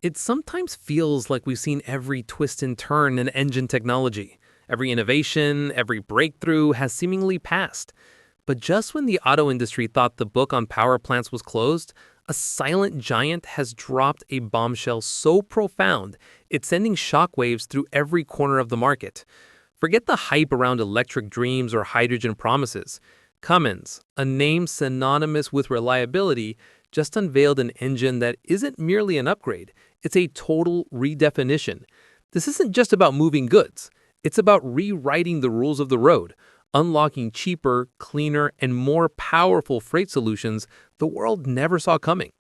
It sometimes feels like we've seen every twist and turn in engine technology. Every innovation, every breakthrough has seemingly passed. But just when the auto industry thought the book on power plants was closed, a silent giant has dropped a bombshell so profound it's sending shockwaves through every corner of the market. Forget the hype around electric dreams or hydrogen promises. Cummins, a name synonymous with reliability, just unveiled an engine that isn't merely an upgrade, it's a total redefinition. This isn't just about moving goods, it's about rewriting the rules of the road, unlocking cheaper, cleaner, and more powerful freight solutions the world never saw coming.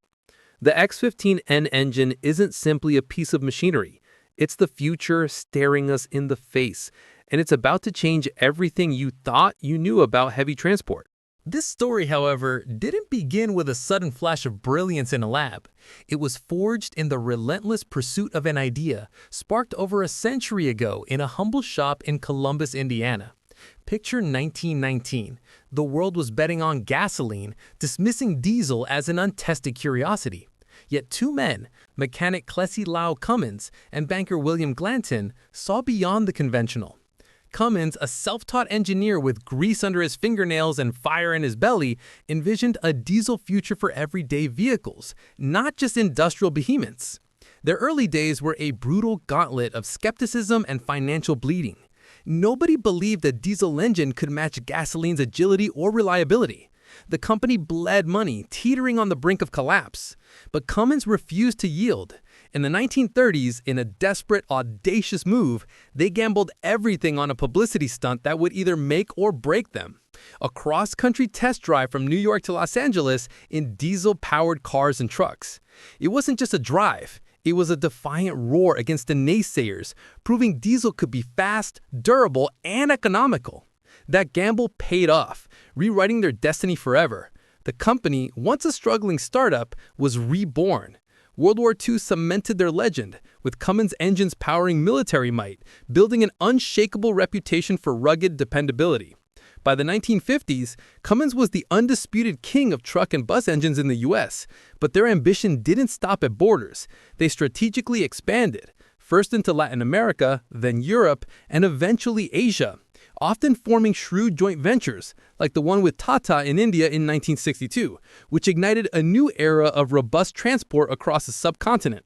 The X15N engine isn't simply a piece of machinery. It's the future staring us in the face, and it's about to change everything you thought you knew about heavy transport. This story, however, didn't begin with a sudden flash of brilliance in a lab. It was forged in the relentless pursuit of an idea, sparked over a century ago in a humble shop in Columbus, Indiana. Picture 1919. The world was betting on gasoline, dismissing diesel as an untested curiosity. Yet two men, mechanic Clessie Lau Cummins and banker William Glanton, saw beyond the conventional. Cummins, a self-taught engineer with grease under his fingernails and fire in his belly, envisioned a diesel future for everyday vehicles, not just industrial behemoths. Their early days were a brutal gauntlet of skepticism and financial bleeding. Nobody believed a diesel engine could match gasoline's agility or reliability. The company bled money, teetering on the brink of collapse. But Cummins refused to yield. In the 1930s, in a desperate, audacious move, they gambled everything on a publicity stunt that would either make or break them. A cross-country test drive from New York to Los Angeles in diesel-powered cars and trucks. It wasn't just a drive. It was a defiant roar against the naysayers, proving diesel could be fast, durable, and economical. That gamble paid off, rewriting their destiny forever. The company, once a struggling startup, was reborn. World War II cemented their legend, with Cummins engines powering military might, building an unshakable reputation for rugged dependability. By the 1950s, Cummins was the undisputed king of truck and bus engines in the US, but their ambition didn't stop at borders. They strategically expanded, first into Latin America, then Europe, and eventually Asia, often forming shrewd joint ventures, like the one with Tata in India in 1962, which ignited a new era of robust transport across the subcontinent.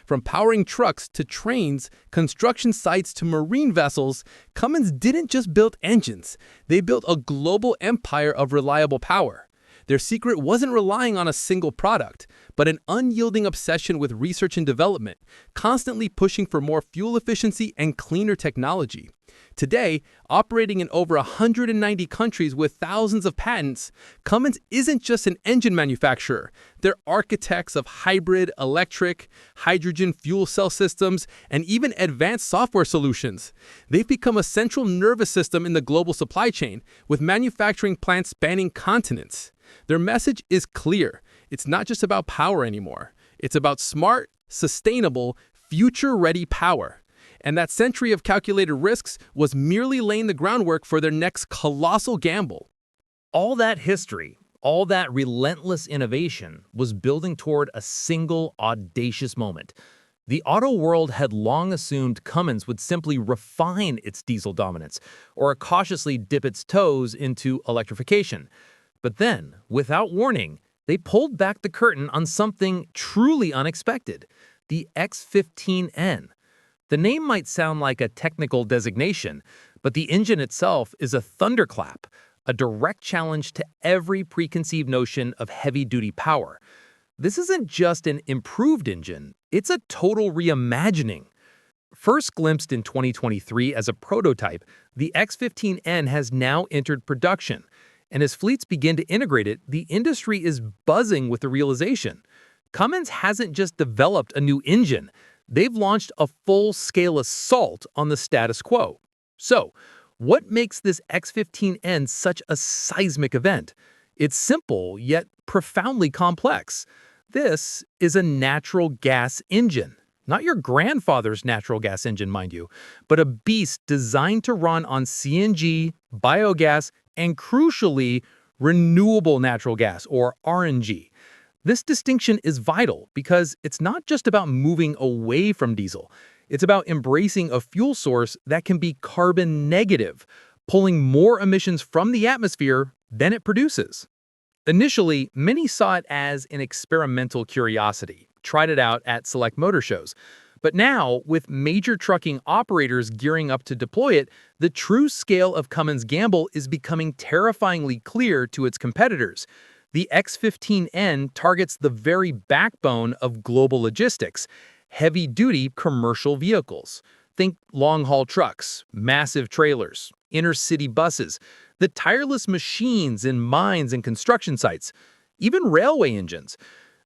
From powering trucks to trains, construction sites to marine vessels, Cummins didn't just build engines. They built a global empire of reliable power. Their secret wasn't relying on a single product, but an unyielding obsession with research and development, constantly pushing for more fuel efficiency and cleaner technology. Today, operating in over 190 countries with thousands of patents, Cummins isn't just an engine manufacturer. They're architects of hybrid, electric, hydrogen fuel cell systems, and even advanced software solutions. They've become a central nervous system in the global supply chain, with manufacturing plants spanning continents. Their message is clear. It's not just about power anymore. It's about smart, sustainable, future-ready power. And that century of calculated risks was merely laying the groundwork for their next colossal gamble. All that history, all that relentless innovation was building toward a single audacious moment. The auto world had long assumed Cummins would simply refine its diesel dominance or cautiously dip its toes into electrification. But then, without warning, they pulled back the curtain on something truly unexpected, the X15N. The name might sound like a technical designation, but the engine itself is a thunderclap, a direct challenge to every preconceived notion of heavy-duty power. This isn't just an improved engine, it's a total reimagining. First glimpsed in 2023 as a prototype, the X15N has now entered production. And as fleets begin to integrate it, the industry is buzzing with the realization. Cummins hasn't just developed a new engine, they've launched a full-scale assault on the status quo. So, what makes this X15N such a seismic event? It's simple, yet profoundly complex. This is a natural gas engine. Not your grandfather's natural gas engine, mind you, but a beast designed to run on CNG, biogas, and crucially, renewable natural gas, or RNG. This distinction is vital because it's not just about moving away from diesel. It's about embracing a fuel source that can be carbon negative, pulling more emissions from the atmosphere than it produces. Initially, many saw it as an experimental curiosity, tried it out at select motor shows. But now, with major trucking operators gearing up to deploy it, the true scale of Cummins' gamble is becoming terrifyingly clear to its competitors. The X15N targets the very backbone of global logistics, heavy-duty commercial vehicles. Think long-haul trucks, massive trailers, inner-city buses, the tireless machines in mines and construction sites, even railway engines.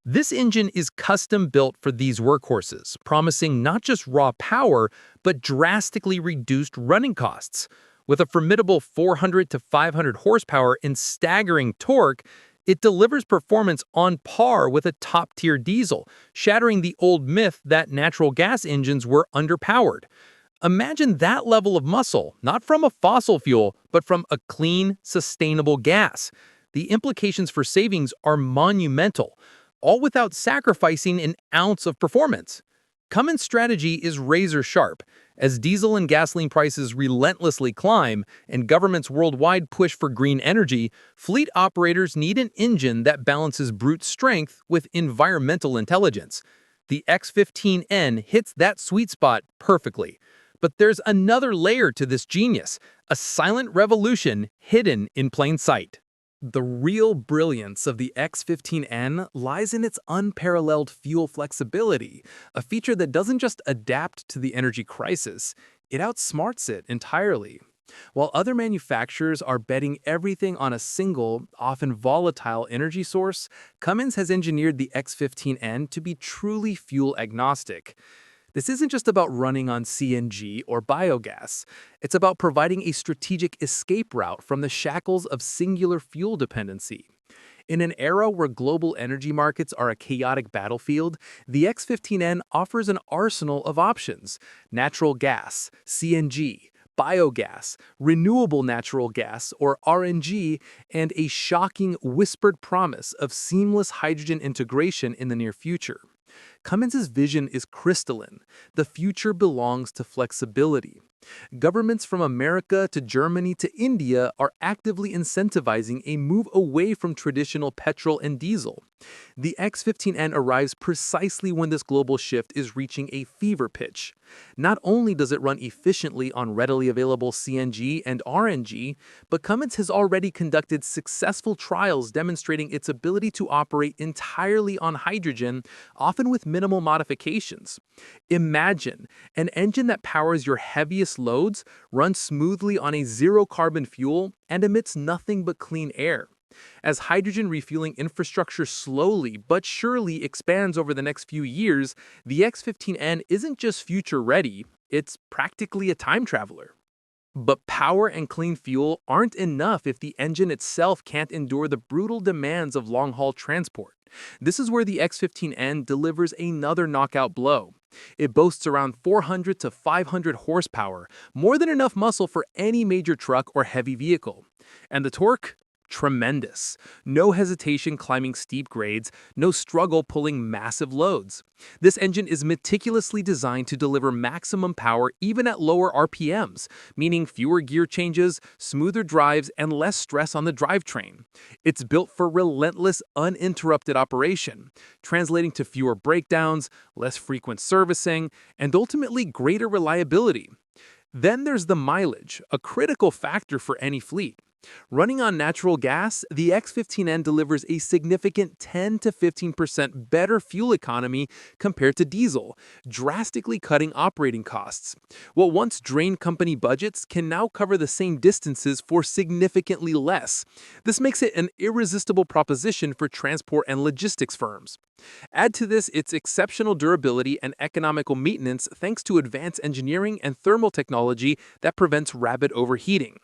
This engine is custom-built for these workhorses, promising not just raw power, but drastically reduced running costs. With a formidable 400 to 500 horsepower and staggering torque, it delivers performance on par with a top-tier diesel, shattering the old myth that natural gas engines were underpowered. Imagine that level of muscle, not from a fossil fuel, but from a clean, sustainable gas. The implications for savings are monumental, all without sacrificing an ounce of performance. Cummins' strategy is razor-sharp. As diesel and gasoline prices relentlessly climb and governments worldwide push for green energy, fleet operators need an engine that balances brute strength with environmental intelligence. The X15N hits that sweet spot perfectly. But there's another layer to this genius, a silent revolution hidden in plain sight. The real brilliance of the X15N lies in its unparalleled fuel flexibility, a feature that doesn't just adapt to the energy crisis, it outsmarts it entirely. While other manufacturers are betting everything on a single, often volatile energy source, Cummins has engineered the X15N to be truly fuel agnostic. This isn't just about running on CNG or biogas. It's about providing a strategic escape route from the shackles of singular fuel dependency. In an era where global energy markets are a chaotic battlefield, the X15N offers an arsenal of options: natural gas, CNG, biogas, renewable natural gas or RNG, and a shocking whispered promise of seamless hydrogen integration in the near future. Cummins' vision is crystalline. The future belongs to flexibility. Governments from America to Germany to India are actively incentivizing a move away from traditional petrol and diesel. The X15N arrives precisely when this global shift is reaching a fever pitch. Not only does it run efficiently on readily available CNG and RNG, but Cummins has already conducted successful trials demonstrating its ability to operate entirely on hydrogen, often with minimal modifications. Imagine an engine that powers your heaviest loads, runs smoothly on a zero-carbon fuel, and emits nothing but clean air. As hydrogen refueling infrastructure slowly but surely expands over the next few years, the X15N isn't just future-ready, it's practically a time traveler. But power and clean fuel aren't enough if the engine itself can't endure the brutal demands of long-haul transport. This is where the X15N delivers another knockout blow. It boasts around 400 to 500 horsepower, more than enough muscle for any major truck or heavy vehicle. And the torque? Tremendous. No hesitation climbing steep grades, no struggle pulling massive loads. This engine is meticulously designed to deliver maximum power even at lower RPMs, meaning fewer gear changes, smoother drives, and less stress on the drivetrain. It's built for relentless, uninterrupted operation, translating to fewer breakdowns, less frequent servicing, and ultimately greater reliability. Then there's the mileage, a critical factor for any fleet. Running on natural gas, the X15N delivers a significant 10 to 15% better fuel economy compared to diesel, drastically cutting operating costs. What once drained company budgets can now cover the same distances for significantly less. This makes it an irresistible proposition for transport and logistics firms. Add to this its exceptional durability and economical maintenance thanks to advanced engineering and thermal technology that prevents rapid overheating.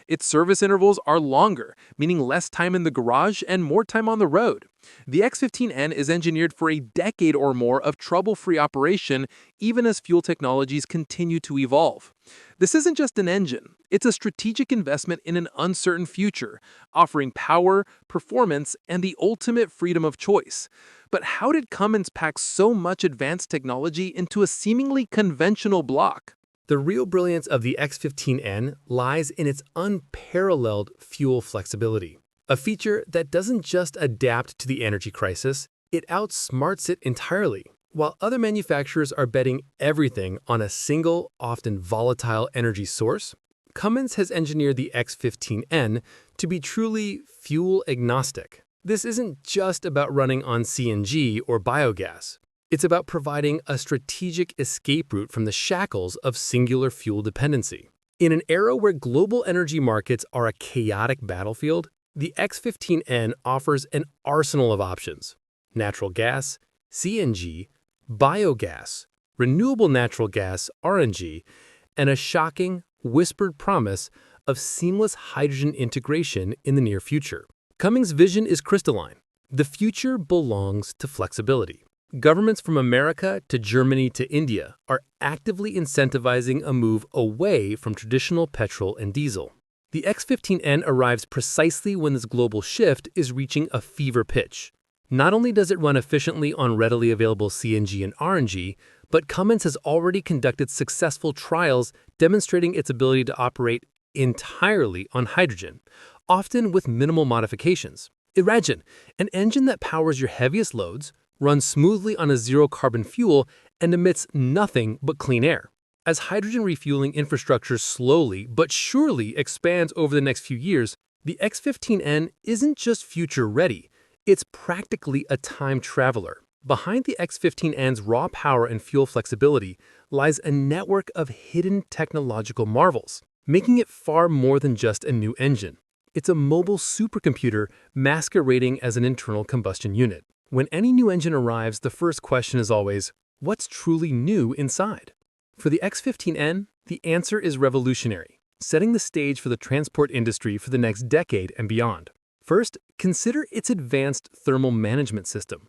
Its service intervals intervals are longer, meaning less time in the garage and more time on the road. The X15N is engineered for a decade or more of trouble-free operation, even as fuel technologies continue to evolve. This isn't just an engine, it's a strategic investment in an uncertain future, offering power, performance, and the ultimate freedom of choice. But how did Cummins pack so much advanced technology into a seemingly conventional block? The real brilliance of the X15N lies in its unparalleled fuel flexibility, a feature that doesn't just adapt to the energy crisis, it outsmarts it entirely. While other manufacturers are betting everything on a single, often volatile energy source, Cummins has engineered the X15N to be truly fuel agnostic. This isn't just about running on CNG or biogas. It's about providing a strategic escape route from the shackles of singular fuel dependency. In an era where global energy markets are a chaotic battlefield, the X15N offers an arsenal of options: natural gas, CNG, biogas, renewable natural gas, RNG, and a shocking, whispered promise of seamless hydrogen integration in the near future. Cummins' vision is crystalline. The future belongs to flexibility. Governments from America to Germany to India are actively incentivizing a move away from traditional petrol and diesel. The X15N arrives precisely when this global shift is reaching a fever pitch. Not only does it run efficiently on readily available CNG and RNG, but Cummins has already conducted successful trials demonstrating its ability to operate entirely on hydrogen, often with minimal modifications. Imagine an engine that powers your heaviest loads, runs smoothly on a zero-carbon fuel, and emits nothing but clean air. As hydrogen refueling infrastructure slowly but surely expands over the next few years, the X15N isn't just future-ready, it's practically a time traveler. Behind the X15N's raw power and fuel flexibility lies a network of hidden technological marvels, making it far more than just a new engine. It's a mobile supercomputer masquerading as an internal combustion unit. When any new engine arrives, the first question is always, what's truly new inside? For the X15N, the answer is revolutionary, setting the stage for the transport industry for the next decade and beyond. First, consider its advanced thermal management system.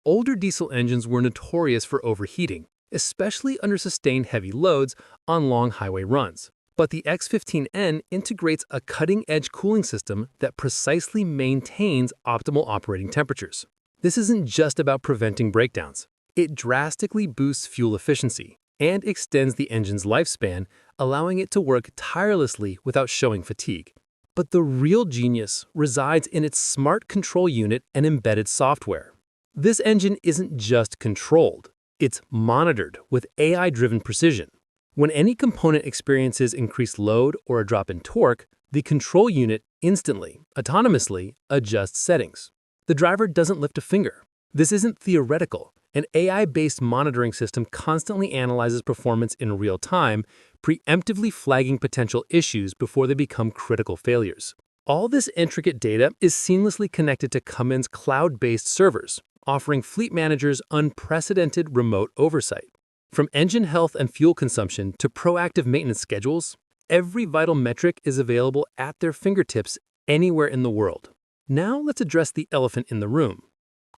Older diesel engines were notorious for overheating, especially under sustained heavy loads on long highway runs. But the X15N integrates a cutting-edge cooling system that precisely maintains optimal operating temperatures. This isn't just about preventing breakdowns. It drastically boosts fuel efficiency and extends the engine's lifespan, allowing it to work tirelessly without showing fatigue. But the real genius resides in its smart control unit and embedded software. This engine isn't just controlled, it's monitored with AI-driven precision. When any component experiences increased load or a drop in torque, the control unit instantly, autonomously adjusts settings. The driver doesn't lift a finger. This isn't theoretical. An AI-based monitoring system constantly analyzes performance in real time, preemptively flagging potential issues before they become critical failures. All this intricate data is seamlessly connected to Cummins' cloud-based servers, offering fleet managers unprecedented remote oversight. From engine health and fuel consumption to proactive maintenance schedules, every vital metric is available at their fingertips anywhere in the world. Now let's address the elephant in the room: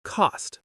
cost.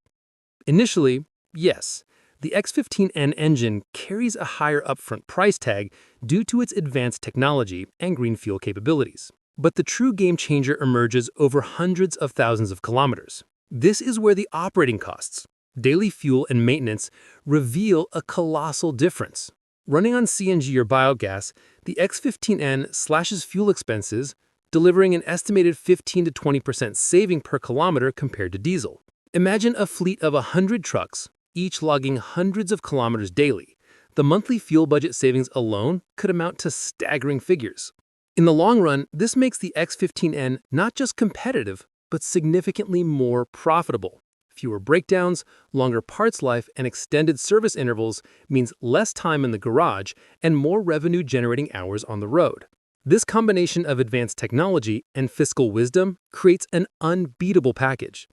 Initially, yes, the X15N engine carries a higher upfront price tag due to its advanced technology and green fuel capabilities. But the true game changer emerges over hundreds of thousands of kilometers. This is where the operating costs, daily fuel and maintenance, reveal a colossal difference. Running on CNG or biogas, the X15N slashes fuel expenses, delivering an estimated 15 to 20% saving per kilometer compared to diesel. Imagine a fleet of 100 trucks, each logging hundreds of kilometers daily. The monthly fuel budget savings alone could amount to staggering figures. In the long run, this makes the X15N not just competitive, but significantly more profitable. Fewer breakdowns, longer parts life, and extended service intervals means less time in the garage and more revenue-generating hours on the road. This combination of advanced technology and fiscal wisdom creates an unbeatable package.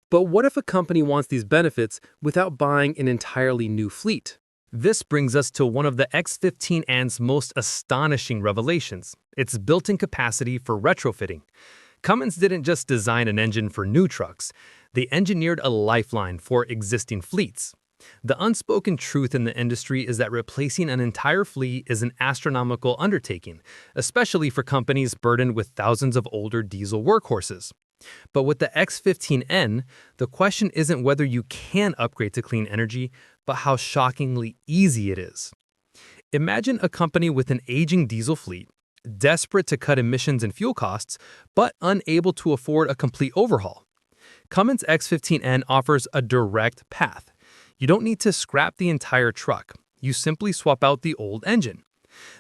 But what if a company wants these benefits without buying an entirely new fleet? This brings us to one of the X15N's most astonishing revelations, its built-in capacity for retrofitting. Cummins didn't just design an engine for new trucks, they engineered a lifeline for existing fleets. The unspoken truth in the industry is that replacing an entire fleet is an astronomical undertaking, especially for companies burdened with thousands of older diesel workhorses. But with the X15N, the question isn't whether you can upgrade to clean energy, but how shockingly easy it is. Imagine a company with an aging diesel fleet, desperate to cut emissions and fuel costs, but unable to afford a complete overhaul. Cummins X15N offers a direct path. You don't need to scrap the entire truck. You simply swap out the old engine.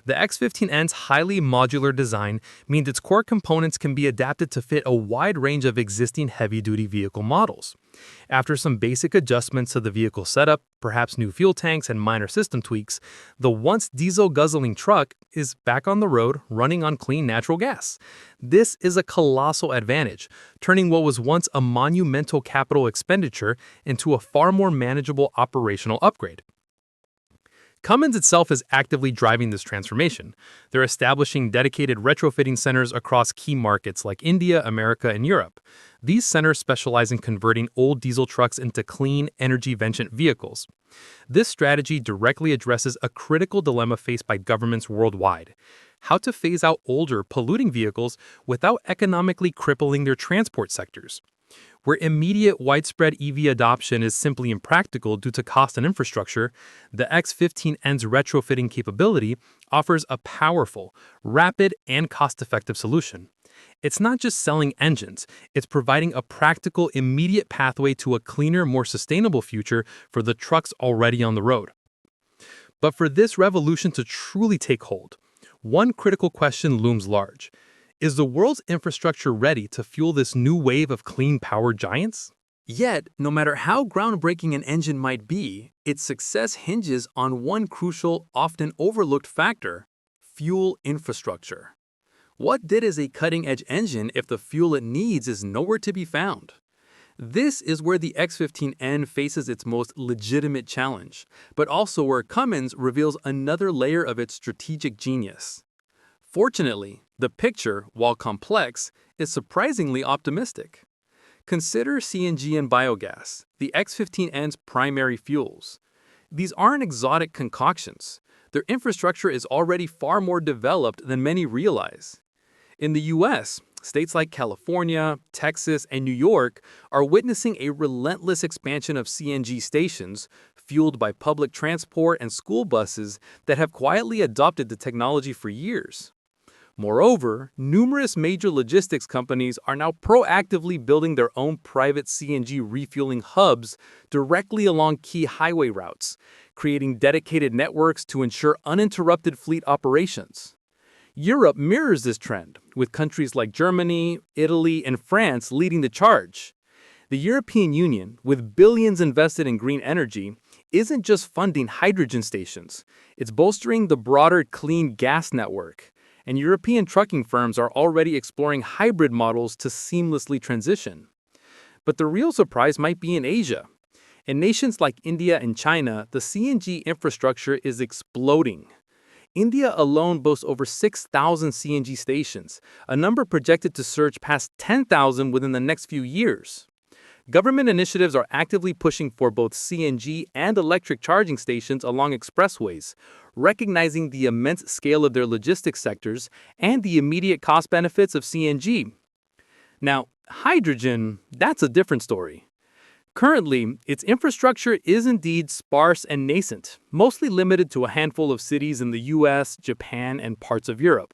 The X15N's highly modular design means its core components can be adapted to fit a wide range of existing heavy-duty vehicle models. After some basic adjustments to the vehicle setup, perhaps new fuel tanks and minor system tweaks, the once diesel-guzzling truck is back on the road running on clean natural gas. This is a colossal advantage, turning what was once a monumental capital expenditure into a far more manageable operational upgrade. Cummins itself is actively driving this transformation. They're establishing dedicated retrofitting centers across key markets like India, America, and Europe. These centers specialize in converting old diesel trucks into clean, energy-efficient vehicles. This strategy directly addresses a critical dilemma faced by governments worldwide: how to phase out older, polluting vehicles without economically crippling their transport sectors. Where immediate widespread EV adoption is simply impractical due to cost and infrastructure, the X15N's retrofitting capability offers a powerful, rapid, and cost-effective solution. It's not just selling engines, it's providing a practical, immediate pathway to a cleaner, more sustainable future for the trucks already on the road. But for this revolution to truly take hold, one critical question looms large. Is the world's infrastructure ready to fuel this new wave of clean power giants? Yet, no matter how groundbreaking an engine might be, its success hinges on one crucial, often overlooked factor: fuel infrastructure. What good is a cutting-edge engine if the fuel it needs is nowhere to be found? This is where the X15N faces its most legitimate challenge, but also where Cummins reveals another layer of its strategic genius. Fortunately, the picture, while complex, is surprisingly optimistic. Consider CNG and biogas, the X15N's primary fuels. These aren't exotic concoctions. Their infrastructure is already far more developed than many realize. In the US, states like California, Texas, and New York are witnessing a relentless expansion of CNG stations, fueled by public transport and school buses that have quietly adopted the technology for years. Moreover, numerous major logistics companies are now proactively building their own private CNG refueling hubs directly along key highway routes, creating dedicated networks to ensure uninterrupted fleet operations. Europe mirrors this trend, with countries like Germany, Italy, and France leading the charge. The European Union, with billions invested in green energy, isn't just funding hydrogen stations, it's bolstering the broader clean gas network. And European trucking firms are already exploring hybrid models to seamlessly transition. But the real surprise might be in Asia. In nations like India and China, the CNG infrastructure is exploding. India alone boasts over 6,000 CNG stations, a number projected to surge past 10,000 within the next few years. Government initiatives are actively pushing for both CNG and electric charging stations along expressways, recognizing the immense scale of their logistics sectors and the immediate cost benefits of CNG. Now, hydrogen, that's a different story. Currently, its infrastructure is indeed sparse and nascent, mostly limited to a handful of cities in the US, Japan, and parts of Europe.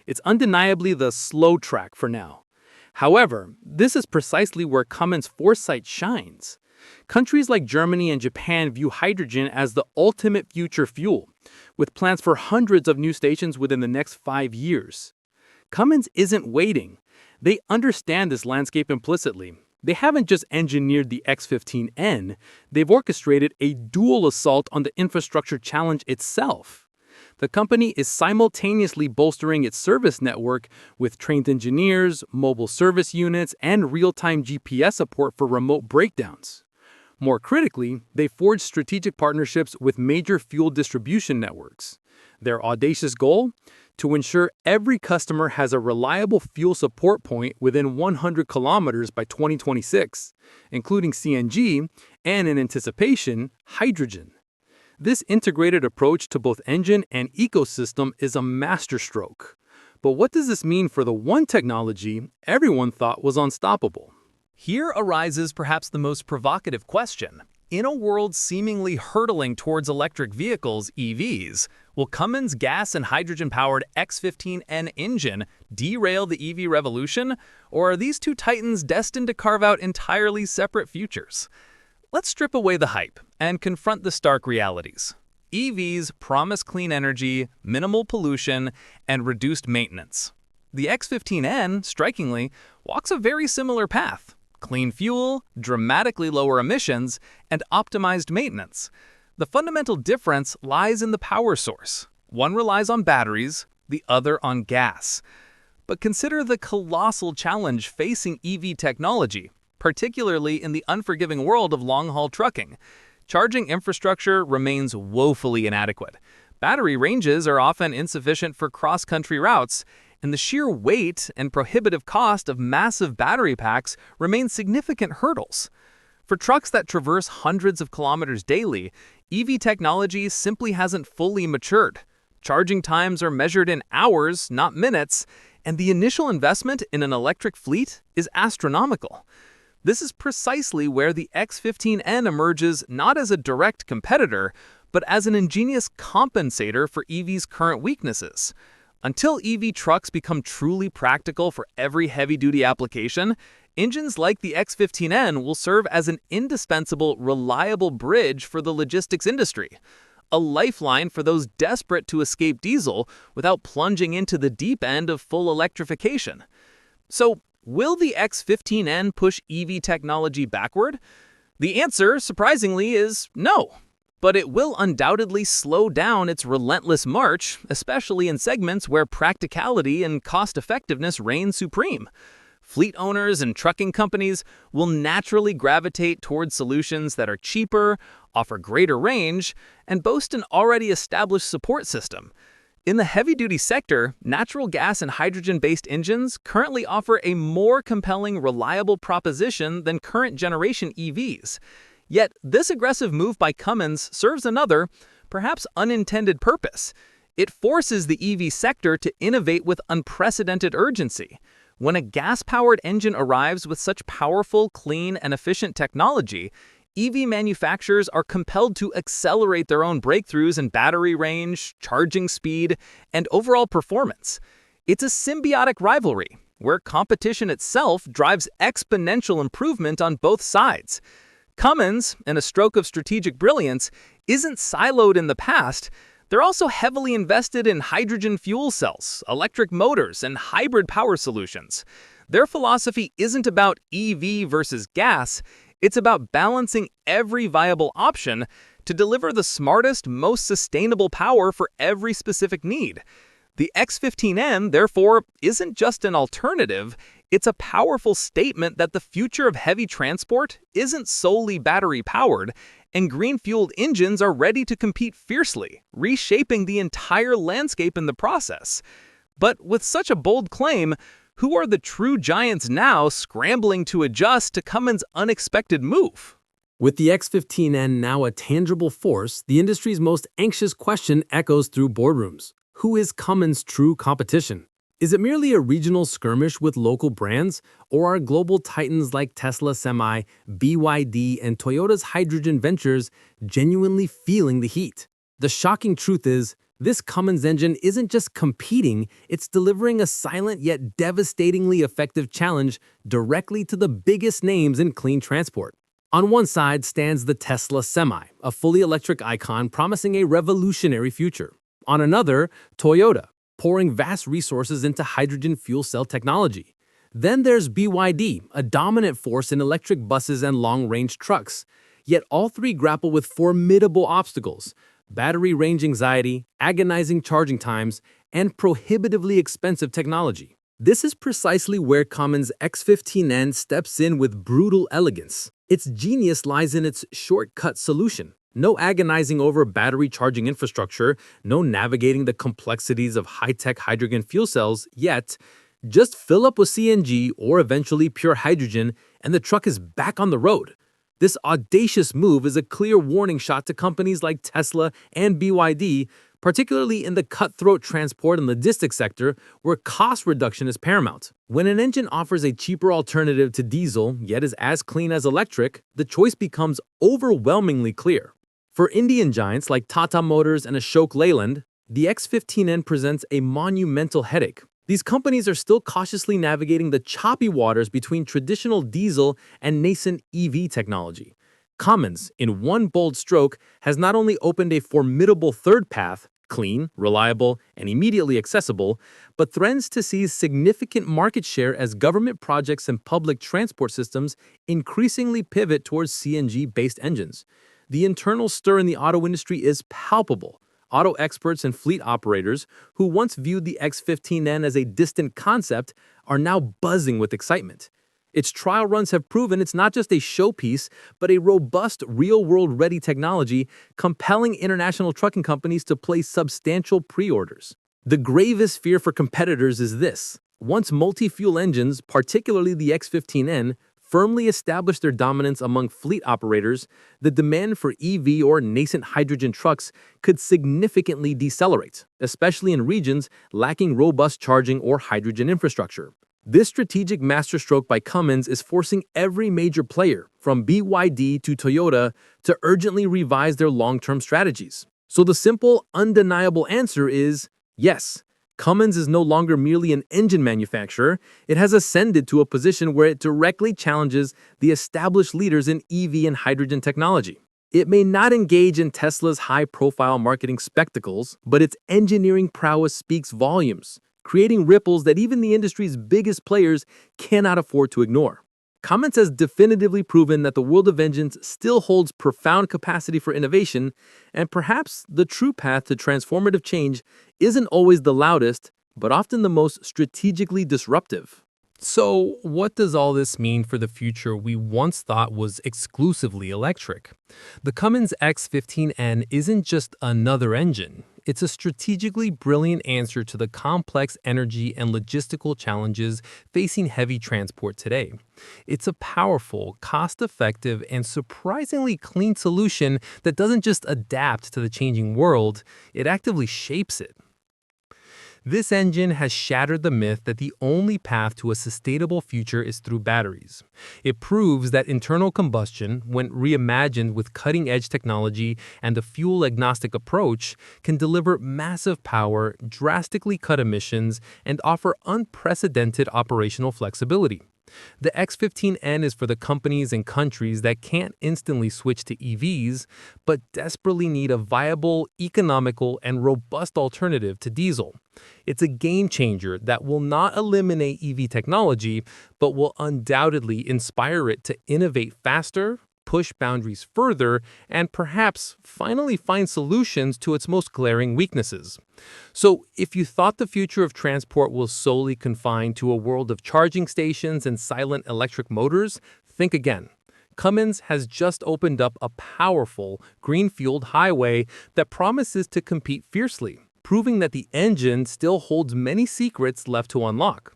It's undeniably the slow track for now. However, this is precisely where Cummins' foresight shines. Countries like Germany and Japan view hydrogen as the ultimate future fuel, with plans for hundreds of new stations within the next 5 years. Cummins isn't waiting. They understand this landscape implicitly. They haven't just engineered the X15N, they've orchestrated a dual assault on the infrastructure challenge itself. The company is simultaneously bolstering its service network with trained engineers, mobile service units, and real-time GPS support for remote breakdowns. More critically, they forged strategic partnerships with major fuel distribution networks. Their audacious goal? To ensure every customer has a reliable fuel support point within 100 kilometers by 2026, including CNG and, in anticipation, hydrogen. This integrated approach to both engine and ecosystem is a masterstroke. But what does this mean for the one technology everyone thought was unstoppable? Here arises perhaps the most provocative question. In a world seemingly hurtling towards electric vehicles, EVs, will Cummins' gas and hydrogen-powered X15N engine derail the EV revolution, or are these two titans destined to carve out entirely separate futures? Let's strip away the hype and confront the stark realities. EVs promise clean energy, minimal pollution, and reduced maintenance. The X15N, strikingly, walks a very similar path. Clean fuel, dramatically lower emissions, and optimized maintenance. The fundamental difference lies in the power source. One relies on batteries, the other on gas. But consider the colossal challenge facing EV technology, particularly in the unforgiving world of long-haul trucking. Charging infrastructure remains woefully inadequate. Battery ranges are often insufficient for cross-country routes, and the sheer weight and prohibitive cost of massive battery packs remain significant hurdles. For trucks that traverse hundreds of kilometers daily, EV technology simply hasn't fully matured. Charging times are measured in hours, not minutes, and the initial investment in an electric fleet is astronomical. This is precisely where the X15N emerges not as a direct competitor, but as an ingenious compensator for EV's current weaknesses. Until EV trucks become truly practical for every heavy-duty application, engines like the X15N will serve as an indispensable, reliable bridge for the logistics industry, a lifeline for those desperate to escape diesel without plunging into the deep end of full electrification. So, will the X15N push EV technology backward? The answer, surprisingly, is no. But it will undoubtedly slow down its relentless march, especially in segments where practicality and cost-effectiveness reign supreme. Fleet owners and trucking companies will naturally gravitate towards solutions that are cheaper, offer greater range, and boast an already established support system. In the heavy-duty sector, natural gas and hydrogen-based engines currently offer a more compelling, reliable proposition than current-generation EVs. Yet, this aggressive move by Cummins serves another, perhaps unintended purpose. It forces the EV sector to innovate with unprecedented urgency. When a gas-powered engine arrives with such powerful, clean, and efficient technology, EV manufacturers are compelled to accelerate their own breakthroughs in battery range, charging speed, and overall performance. It's a symbiotic rivalry, where competition itself drives exponential improvement on both sides. Cummins, in a stroke of strategic brilliance, isn't siloed in the past. They're also heavily invested in hydrogen fuel cells, electric motors, and hybrid power solutions. Their philosophy isn't about EV versus gas, it's about balancing every viable option to deliver the smartest, most sustainable power for every specific need. The X15N, therefore, isn't just an alternative, it's a powerful statement that the future of heavy transport isn't solely battery-powered, and green-fueled engines are ready to compete fiercely, reshaping the entire landscape in the process. But with such a bold claim, who are the true giants now scrambling to adjust to Cummins' unexpected move? With the X15N now a tangible force, the industry's most anxious question echoes through boardrooms. Who is Cummins' true competition? Is it merely a regional skirmish with local brands, or are global titans like Tesla Semi, BYD, and Toyota's hydrogen ventures genuinely feeling the heat? The shocking truth is, this Cummins engine isn't just competing, it's delivering a silent yet devastatingly effective challenge directly to the biggest names in clean transport. On one side stands the Tesla Semi, a fully electric icon promising a revolutionary future. On another, Toyota, pouring vast resources into hydrogen fuel cell technology. Then there's BYD, a dominant force in electric buses and long-range trucks. Yet all three grapple with formidable obstacles: battery range anxiety, agonizing charging times, and prohibitively expensive technology. This is precisely where Cummins' X15N steps in with brutal elegance. Its genius lies in its shortcut solution. No agonizing over battery charging infrastructure, no navigating the complexities of high-tech hydrogen fuel cells, yet just fill up with CNG or eventually pure hydrogen and the truck is back on the road. This audacious move is a clear warning shot to companies like Tesla and BYD, particularly in the cutthroat transport and logistics sector where cost reduction is paramount. When an engine offers a cheaper alternative to diesel, yet is as clean as electric, the choice becomes overwhelmingly clear. For Indian giants like Tata Motors and Ashok Leyland, the X15N presents a monumental headache. These companies are still cautiously navigating the choppy waters between traditional diesel and nascent EV technology. Cummins, in one bold stroke, has not only opened a formidable third path, clean, reliable, and immediately accessible, but threatens to seize significant market share as government projects and public transport systems increasingly pivot towards CNG-based engines. The internal stir in the auto industry is palpable. Auto experts and fleet operators, who once viewed the X15N as a distant concept, are now buzzing with excitement. Its trial runs have proven it's not just a showpiece, but a robust, real-world ready technology, compelling international trucking companies to place substantial pre-orders. The gravest fear for competitors is this. Once multi-fuel engines, particularly the X15N, firmly establish their dominance among fleet operators, the demand for EV or nascent hydrogen trucks could significantly decelerate, especially in regions lacking robust charging or hydrogen infrastructure. This strategic masterstroke by Cummins is forcing every major player, from BYD to Toyota, to urgently revise their long-term strategies. So the simple, undeniable answer is yes. Cummins is no longer merely an engine manufacturer, it has ascended to a position where it directly challenges the established leaders in EV and hydrogen technology. It may not engage in Tesla's high-profile marketing spectacles, but its engineering prowess speaks volumes, creating ripples that even the industry's biggest players cannot afford to ignore. Cummins has definitively proven that the world of engines still holds profound capacity for innovation, and perhaps the true path to transformative change isn't always the loudest, but often the most strategically disruptive. So, what does all this mean for the future we once thought was exclusively electric? The Cummins X15N isn't just another engine. It's a strategically brilliant answer to the complex energy and logistical challenges facing heavy transport today. It's a powerful, cost-effective, and surprisingly clean solution that doesn't just adapt to the changing world, it actively shapes it. This engine has shattered the myth that the only path to a sustainable future is through batteries. It proves that internal combustion, when reimagined with cutting-edge technology and a fuel-agnostic approach, can deliver massive power, drastically cut emissions, and offer unprecedented operational flexibility. The X15N is for the companies and countries that can't instantly switch to EVs, but desperately need a viable, economical, and robust alternative to diesel. It's a game changer that will not eliminate EV technology, but will undoubtedly inspire it to innovate faster, push boundaries further, and perhaps finally find solutions to its most glaring weaknesses. So, if you thought the future of transport was solely confined to a world of charging stations and silent electric motors, think again. Cummins has just opened up a powerful, green-fueled highway that promises to compete fiercely, proving that the engine still holds many secrets left to unlock.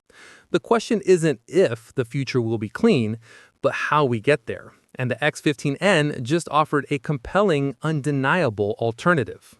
The question isn't if the future will be clean, but how we get there. And the X15N just offered a compelling, undeniable alternative.